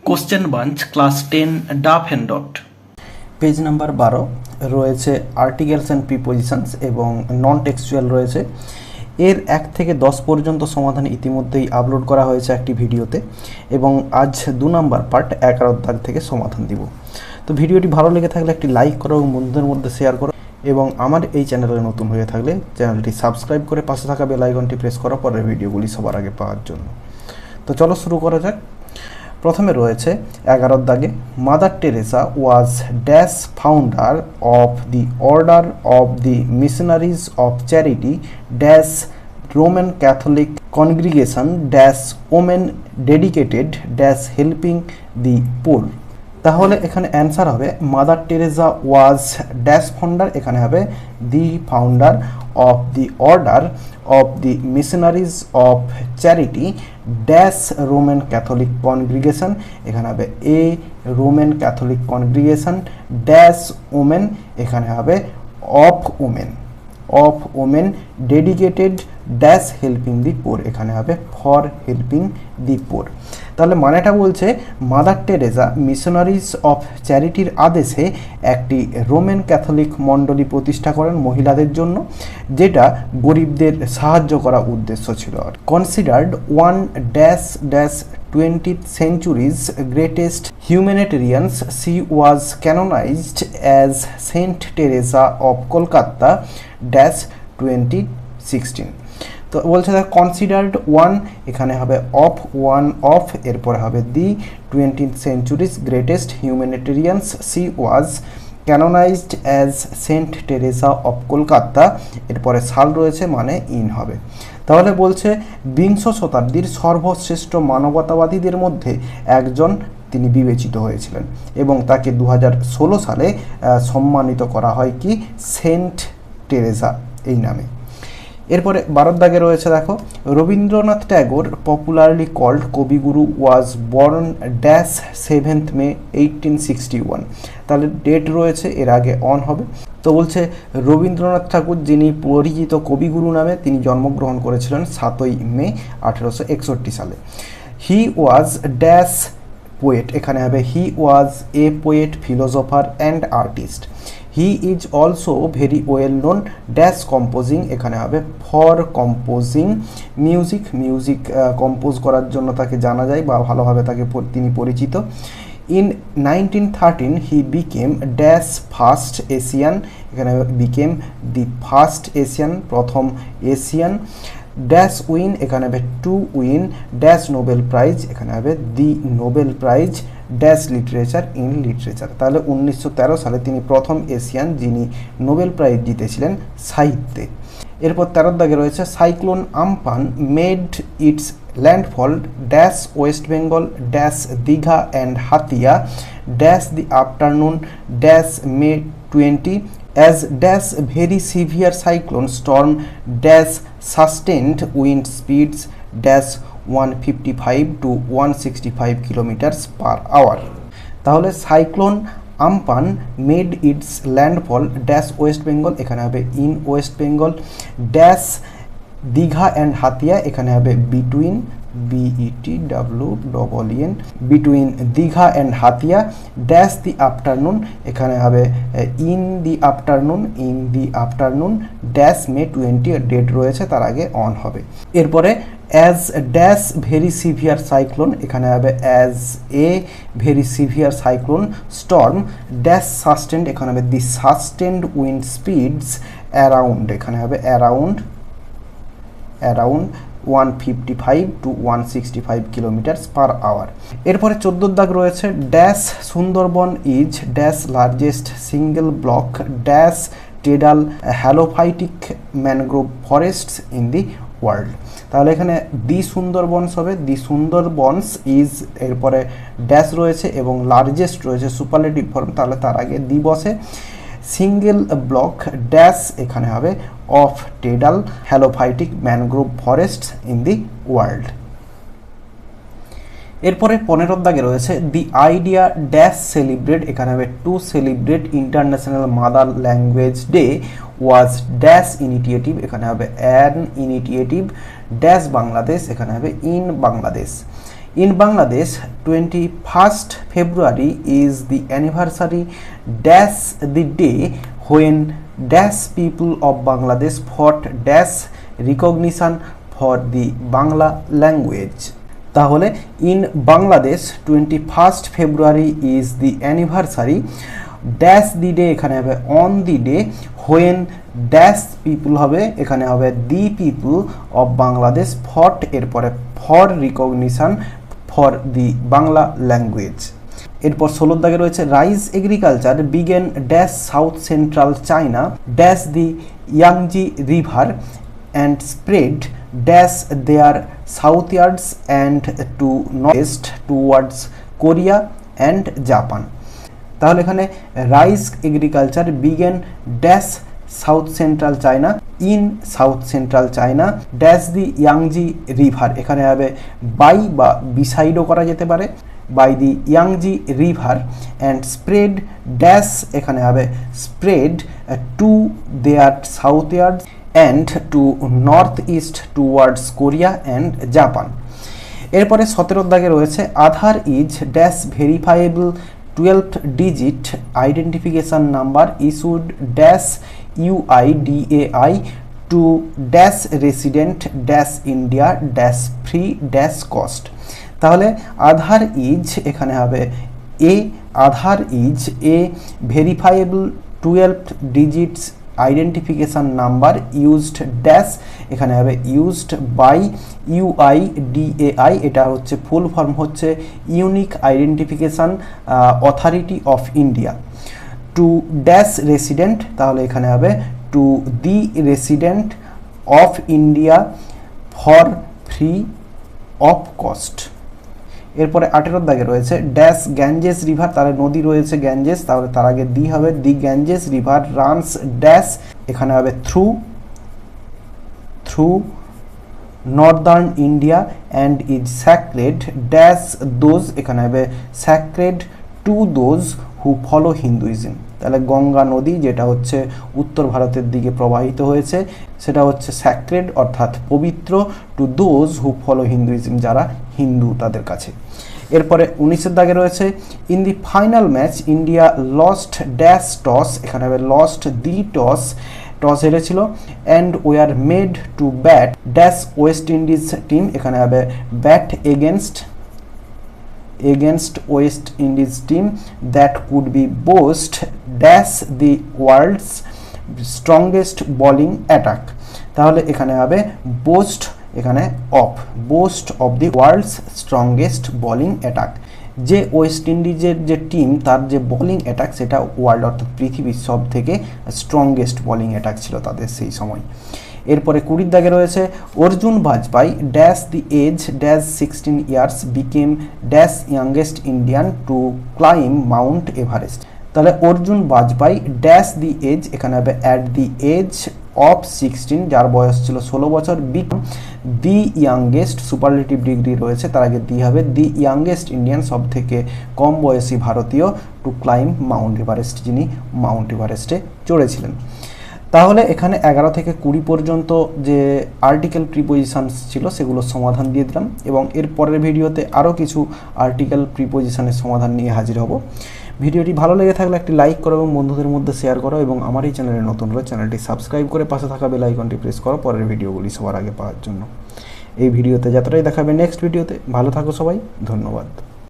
Question bank class 10 Duff and Dutt. Page number 12 রয়েছে articles and prepositions এবং নন textual রয়েছে। এর 1 থেকে 10 পর্যন্ত সমাধান ইতিমধ্যেই আপলোড করা হয়েছে একটি ভিডিওতে, এবং আজ 2 নম্বর পার্ট 11 দাগ থেকে সমাধান দিব। তো ভিডিওটি ভালো লেগে থাকলে একটি লাইক করো এবং বন্ধুদের মধ্যে শেয়ার করো, এবং আমার এই চ্যানেলে নতুন হয়ে থাকলে চ্যানেলটি সাবস্ক্রাইব করে পাশে থাকা বেল আইকনটি প্রেস করো পরের ভিডিওগুলি সবার আগে পাওয়ার জন্য। তো চলো শুরু করা যাক। প্রথমে রয়েছে 11 দাগে, Mother Teresa was dash founder of the Order of the Missionaries of Charity dash Roman Catholic congregation dash women dedicated dash helping the poor. তাহলে এখানে অ্যান্সার হবে Mother Teresa was dash founder, এখানে হবে the founder of the Order of the Missionaries of Charity dash Roman Catholic congregation, এখানে হবে a Roman Catholic congregation dash women, এখানে হবে of women dedicated dash helping the পোর, এখানে হবে for helping the poor. তাহলে মানেটা বলছে মাদার টেরেসা মিশনারিজ অফ চ্যারিটির আদেশে একটি রোমান ক্যাথলিক মণ্ডলী প্রতিষ্ঠা করেন মহিলাদের জন্য, যেটা গরিবদের সাহায্য করা উদ্দেশ্য ছিল। Considered one dash dash 20th century's greatest humanitarians, she was canonized as Saint Teresa of Kolkata dash 2016। তো বলছে কনসিডার্ড ওয়ান, এখানে হবে অফ এরপরে হবে দি 20th century's greatest humanitarians, she was canonized as Saint Teresa of Kolkata, এরপরে সাল রয়েছে মানে ইন হবে। তাহলে বলছে বিংশ শতাব্দীর সর্বশ্রেষ্ঠ মানবতাবাদীদের মধ্যে একজন তিনি বিবেচিত হয়েছিলেন, এবং তাকে 2016 সালে সম্মানিত করা হয় কি সেন্ট টেরেসা এই নামে। এরপরে 12 দাগে রয়েছে দেখো, রবীন্দ্রনাথ ট্যাগোর পপুলারলি কল্ড কবিগুরু ওয়াজ বর্ন ড্যাশ 7th মে 1861। তাহলে ডেট রয়েছে, এর আগে অন হবে। তো বলছে রবীন্দ্রনাথ ঠাকুর যিনি পরিচিত কবিগুরু নামে তিনি জন্মগ্রহণ করেছিলেন 7ই মে 1861 সালে। হি ওয়াজ ড্যাশ পোয়েট, এখানে হবে he was a poet philosopher and artist. He is also very well known dash composing, এখানে হবে ফর কম্পোজিং মিউজিক কম্পোজ করার জন্য তাকে জানা যায় বা ভালোভাবে তিনি পরিচিত। In 1913 he became dash first Asian, এখানে বিকেম দি ফার্স্ট এশিয়ান প্রথম এশিয়ান। ড্যাশ উইন, এখানে হবে to win dash Nobel prize, এখানে হবে the Nobel prize dash literature in literature. তাহলে 1913 সালে তিনি প্রথম এশিয়ান যিনি নোবেল প্রাইজ জিতেছিলেন সাহিত্যে। এরপর 13 দাগে রয়েছে cyclone Amphan made its landfall dash West Bengal dash Digha and Hatiya dash the afternoon dash May 20 as dash very severe cyclone storm dash sustained wind speeds dash 155 to 165 kilometers per hour। তাহলে cyclone Amphan made its landfall dash West Bengal, এখানে হবে in West Bengal dash Digha and Hatiya, এখানে হবে between BETWEN between Digha and Hatiya dash the afternoon, এখানে হবে in the afternoon dash May 20 date রয়েছে, তার আগে অন হবে। এরপরে as dash very severe cyclone, এখানে হবে as a very severe cyclone storm dash sustained, এখানে হবে the sustained wind speeds around, এখানে হবে around 155 to 165 kilometre per hour. এরপরে 14 দাগ রয়েছে dash Sundarban is dash largest single block dash tidal halophytic mangrove forests in the world. তাহলে এখানে the Sundarbans হবে দি সুন্দরবনস ইজ, এরপরে ড্যাশ রয়েছে এবং লার্জেস্ট রয়েছে সুপারলেটিভ ফর্ম, তাহলে তার আগে দি বসে। সিঙ্গেল ব্লক ড্যাশ, এখানে হবে of tidal halophytic mangrove forest in the world. এরপরে 15 দাগে রয়েছে দি আইডিয়া ড্যাশ সেলিব্রেট, এখানে হবে to celebrate international mother language day was dash initiative, এখানে হবে অ্যান ইনিটিয়েটিভ ড্যাশ বাংলাদেশ, এখানে হবে in Bangladesh. In Bangladesh, 21st February is the anniversary dash the day when dash people of Bangladesh fought dash recognition for the Bangla language. তাহলে in Bangladesh 21st February is the anniversary dash the day এখানে হবে on the day when dash people হবে এখানে হবে the people of Bangladesh fought এরপরে for recognition for the Bangla language. এরপর 16 দাগে রয়েছে rice agriculture began dash south central China dash the Yangtze river and spread dash there southwards and to north towards Korea and Japan. তাহলে এখানে rice agriculture began dash south central China in south central China dash the Yangtze river এখানে হবে by বা বিসাইডও করা যেতে পারে by the Yangtze river and spread dash এখানে হবে spread to their southwards and to northeast towards Korea and Japan. এরপরে 17 দাগে রয়েছে Aadhaar is dash verifiable 12th digit identification number issued dash UIDAI to dash resident dash India dash free dash cost. তাহলে আধার is এখানে হবে a Aadhaar is a verifiable 12th digits identification number used dash এখানে হবে used by UIDAI এটা হচ্ছে full form হচ্ছে unique identification authority of India to dash resident তাহলে এখানে হবে to the resident of India for free of cost. এরপরে 18 দাগে রয়েছে ড্যাশ গ্যাঞ্জেস রিভার তাহলে নদী রয়েছে গ্যাঞ্জেস তাহলে তার আগে দি হবে দি গ্যাঞ্জেস রিভার রানস ড্যাশ এখানে হবে through Northern India and is sacred dash those এখানে হবে sacred two those who follow Hinduism. তাহলে গঙ্গা নদী যেটা হচ্ছে উত্তর ভারতের দিকে প্রবাহিত হয়েছে সেটা হচ্ছে স্যাক্রেড অর্থাৎ পবিত্র to those who follow Hinduism যারা হিন্দু তাদের কাছে। এরপরে 19 দাগে রয়েছে in the final match India lost dash toss এখানে হবে লস্ট দি টস হেরেছিল and were made to bat dash West Indies team এখানে হবে bat against West Indies team that could be boast dash the world's strongest bowling attack তাহলে এখানে হবে boast এখানে boast of the world's strongest bowling attack যে West ইন্ডিজের যে team তার যে বোলিং অ্যাটাক সেটা ওয়ার্ল্ড অর্থাৎ পৃথিবীর সব থেকে স্ট্রংগেস্ট বোলিং অ্যাটাক ছিল তাদের সেই সময়। এরপরে 20 দাগে রয়েছে Arjun Bajpai dash the age dash 16 years became dash youngest Indian to climb Mount Everest তাহলে Arjun Bajpai dash the age এখানে হবে অ্যাট দি এজ অফ 16 যার বয়স ছিল 16 বছর became the youngest superlative degree রয়েছে তার আগে দি হবে দি ইয়াংগেস্ট ইন্ডিয়ান সব থেকে কম বয়সী ভারতীয় টু ক্লাইম মাউন্ট এভারেস্ট যিনি মাউন্ট এভারেস্টে চড়েছিলেন। তাহলে এখানে 11 থেকে 20 পর্যন্ত যে আর্টিকেল প্রিপোজিশনস ছিল সেগুলোর সমাধান দিয়ে দিলাম এবং এর পরের ভিডিওতে আরও কিছু আর্টিকেল প্রিপোজিশনের সমাধান নিয়ে হাজির হব। ভিডিওটি ভালো লেগে থাকলে একটি লাইক করো এবং বন্ধুদের মধ্যে শেয়ার করো এবং আমার এই চ্যানেলে নতুন হলে চ্যানেলটি সাবস্ক্রাইব করে পাশে থাকা বেল আইকনটি প্রেস করো পরের ভিডিওগুলি সবার আগে পাওয়ার জন্য। এই ভিডিওতে যতটাই দেখাবে নেক্সট ভিডিওতে। ভালো থাকো সবাই, ধন্যবাদ।